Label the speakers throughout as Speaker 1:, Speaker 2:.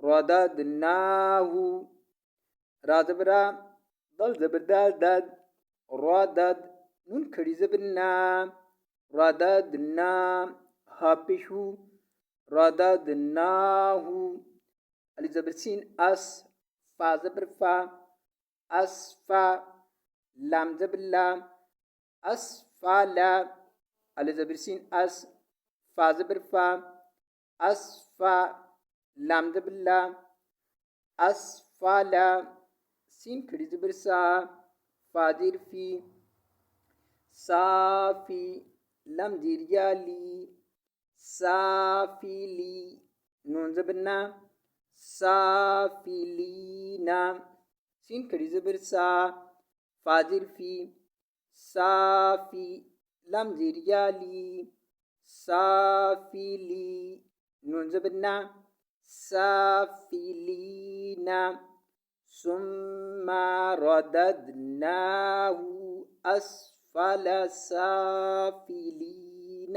Speaker 1: رددناه را زبرا دل زبر دال دد را دد نون کھڑی زبر نا رددنا ها پیشو رددناه علی زبر سین اس فا زبر فا اسفا لام زبر لام اسفلا علی زبر سین اس فا زبر فا اسفا لام زبر لام أسفل سين كري زبر سا فادر في صافي لم دير يالي سافلي نون زبرنا سافلينا سين كري زبر سا فادر في صافي لم دير يالي سافلي نون زبرنا سافلين ثم رددناه أسفل سافلين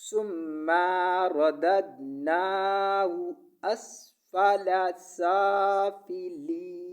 Speaker 1: ثم رددناه أسفل سافلين